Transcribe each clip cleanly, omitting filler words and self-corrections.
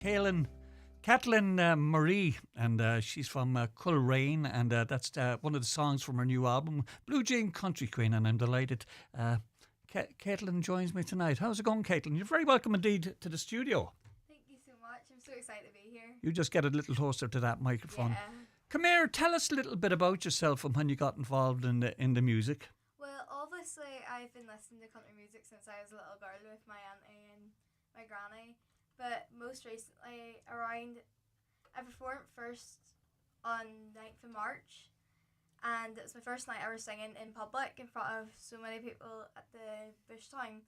Katelynn Marie, and she's from Coleraine, and that's one of the songs from her new album, Blue Jean Country Queen, and I'm delighted. Katelynn joins me tonight. How's it going, Katelynn? You're very welcome indeed to the studio. Thank you so much. I'm so excited to be here. You just get a little closer to that microphone. Yeah. Come here, tell us a little bit about yourself and when you got involved in the music. Well, obviously, I've been listening to country music since I was a little girl with my auntie and my granny. But most recently, I performed first on 9th of March. And it was my first night ever singing in public in front of so many people at the Bush Town.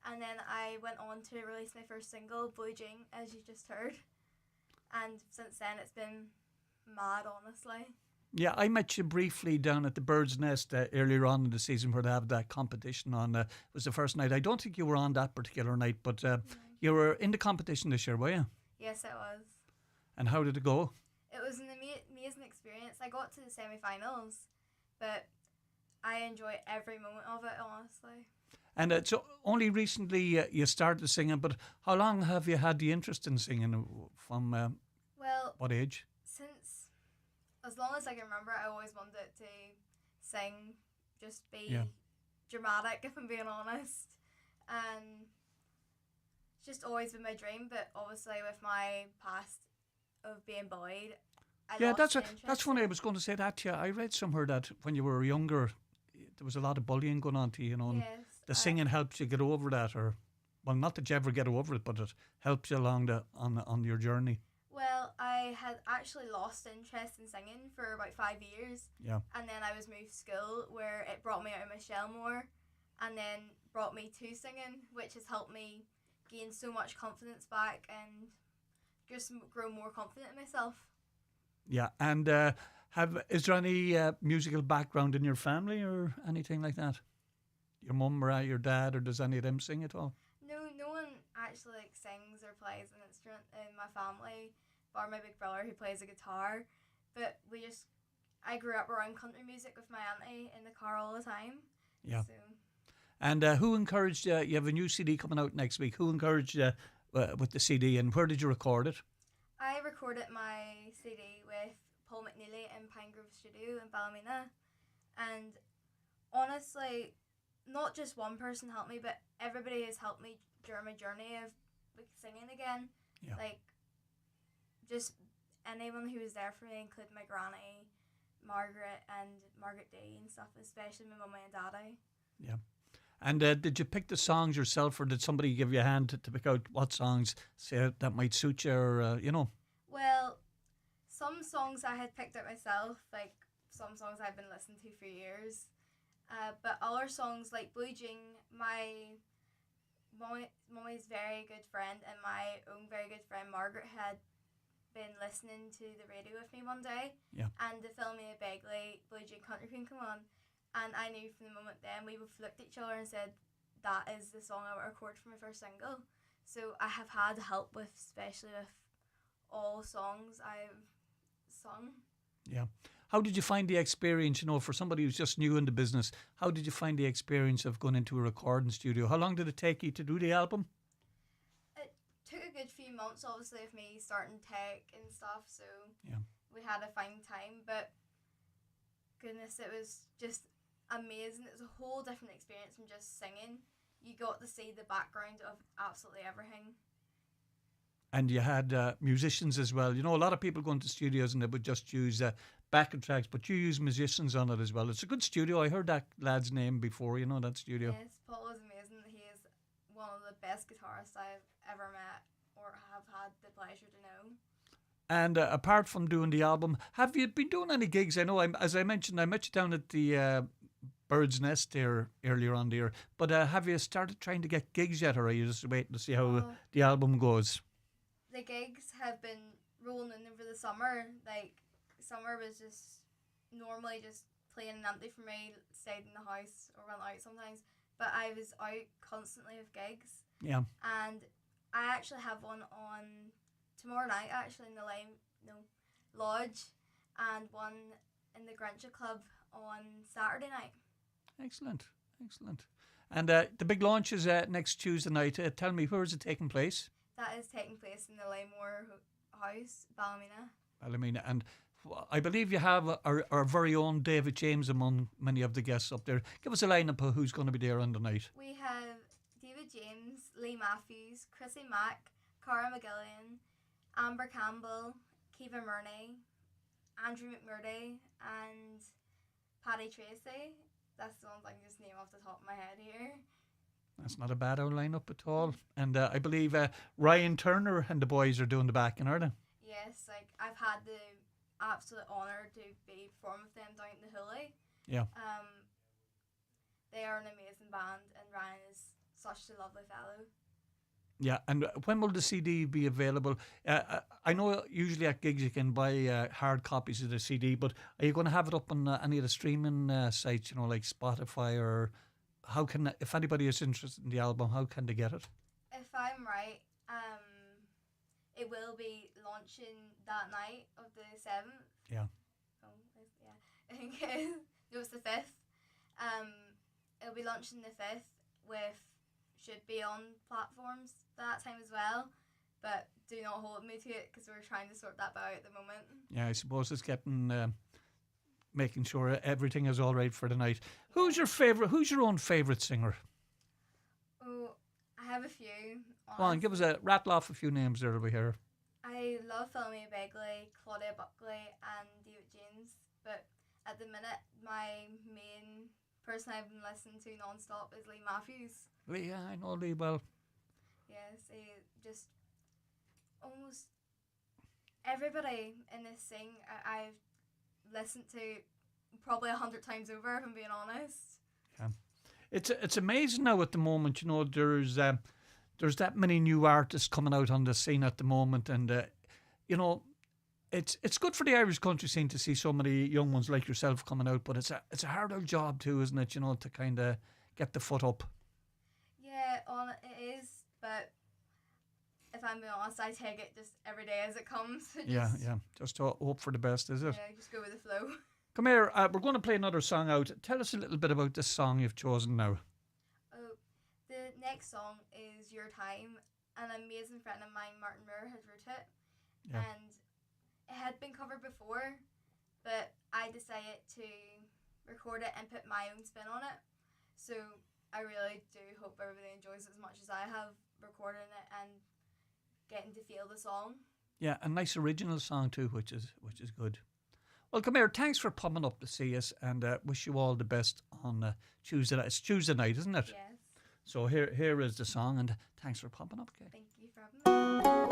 And then I went on to release my first single, Blue Jean, as you just heard. And since then, it's been mad, honestly. Yeah, I met you briefly down at the Bird's Nest earlier on in the season where they have that competition on. It was the first night. I don't think you were on that particular night, but you were in the competition this year, were you? Yes, it was. And how did it go? It was an amazing experience. I got to the semi-finals, but I enjoy every moment of it, honestly. And so only recently you started singing, but how long have you had the interest in singing? From well, what age? Since as long as I can remember, I always wanted to sing, just be dramatic, if I'm being honest. And it's just always been my dream, but obviously with my past of being bullied, that's funny. I was going to say that to you. I read somewhere that when you were younger, there was a lot of bullying going on to you, and yes, the singing helps you get over that, or well, not that you ever get over it, but it helps you along on your journey. Well, I had actually lost interest in singing for about 5 years. Yeah. And then I was moved to school where it brought me out of my shell more, and then brought me to singing, which has helped me gain so much confidence back and just grow more confident in myself. Yeah, and is there any musical background in your family or anything like that? Your mum or your dad, or does any of them sing at all? No one actually sings or plays an instrument in my family, bar my big brother who plays a guitar. But I grew up around country music with my auntie in the car all the time. Yeah. So. And who encouraged you? You have a new CD coming out next week. Who encouraged you with the CD, and where did you record it? I recorded my CD with Paul McNeely in Pine Grove Studio in Ballymena, and honestly, not just one person helped me, but everybody has helped me during my journey of singing again. Yeah. Like, just anyone who was there for me, including my granny, Margaret D and stuff, especially my mummy and daddy. Yeah. And did you pick the songs yourself, or did somebody give you a hand to pick out what songs that might suit you, or Well, some songs I had picked out myself, like some songs I've been listening to for years. But other songs like Blue Jean, my mummy's very good friend and my own very good friend Margaret had been listening to the radio with me one day. Yeah. And the film made Begley, Blue Jean Country Queen come on. And I knew from the moment then we both looked at each other and said, that is the song I would record for my first single. So I have had help with, especially with all songs I've sung. Yeah. How did you find the experience, for somebody who's just new in the business, how did you find the experience of going into a recording studio? How long did it take you to do the album? It took a good few months, obviously, of me starting tech and stuff, so yeah, we had a fine time, but goodness, it was just amazing. It was a whole different experience from just singing. You got to see the background of absolutely everything. And you had musicians as well. A lot of people go into studios and they would just use backing tracks, but you use musicians on it as well. It's a good studio. I heard that lad's name before, that studio. Yes, Paul is amazing. He is one of the best guitarists I've ever met or have had the pleasure to know. And apart from doing the album, have you been doing any gigs? I know, as I mentioned, I met you down at the Bird's Nest there earlier on there. But have you started trying to get gigs yet, or are you just waiting to see how the album goes? The gigs have been rolling in over the summer. Like, summer was just normally just playing empty for me, stayed in the house or went out sometimes. But I was out constantly with gigs. Yeah. And I actually have one on tomorrow night, actually, in the Lodge, and one in the Grincha Club on Saturday night. Excellent. And the big launch is next Tuesday night. Tell me, where is it taking place? That is taking place in the Laymore House, Ballymena. Ballymena. And I believe you have our very own David James among many of the guests up there. Give us a lineup of who's going to be there on the night. We have David James, Lee Matthews, Chrissy Mack, Cara McGillian, Amber Campbell, Kiva Murney, Andrew McMurday, and Paddy Tracy. That's the ones I can just name off the top of my head here. That's not a bad old lineup at all. And I believe Ryan Turner and the boys are doing the backing, are they? Yes, like I've had the absolute honour to be performing with them down in the Hoolie. Yeah. They are an amazing band, and Ryan is such a lovely fellow. Yeah, and when will the CD be available? I know usually at gigs you can buy hard copies of the CD, but are you going to have it up on any of the streaming sites, like Spotify, or how can, if anybody is interested in the album, how can they get it? If I'm right, it will be launching that night of the 7th. Yeah. Oh, yeah. I think it was the 5th. It'll be launching the 5th should be on platforms that time as well, but do not hold me to it because we're trying to sort that out at the moment. Yeah, I suppose it's getting making sure everything is all right for the night. Who's your favourite? Who's your own favourite singer? Oh, I have a few. Go on, give us rattle off a few names there over here. I love Philomena Begley, Claudia Buckley, and David James, but at the minute, my main person I've been listening to non-stop is Lee Matthews. Lee, yeah, I know Lee well. Yes, he just almost everybody in this thing I've listened to probably 100 times over, if I'm being honest. Yeah, it's amazing now at the moment. There's that many new artists coming out on the scene at the moment, and it's good for the Irish country scene to see so many young ones like yourself coming out. But it's a hard old job too, isn't it? To kind of get the foot up. Yeah, it is. But if I'm being honest, I take it just every day as it comes. Yeah. Just to hope for the best, is it? Yeah, just go with the flow. Come here. We're going to play another song out. Tell us a little bit about this song you've chosen now. Oh, the next song is Your Time. An amazing friend of mine, Martin Moore, has wrote it. Yeah. And it had been covered before, but I decided to record it and put my own spin on it. So I really do hope everybody enjoys it as much as I have recording it and getting to feel the song. Yeah, a nice original song too, which is good. Well, come here. Thanks for popping up to see us, and wish you all the best on Tuesday night. It's Tuesday night, isn't it? Yes. So here is the song, and thanks for popping up, Kate. Thank you for having me.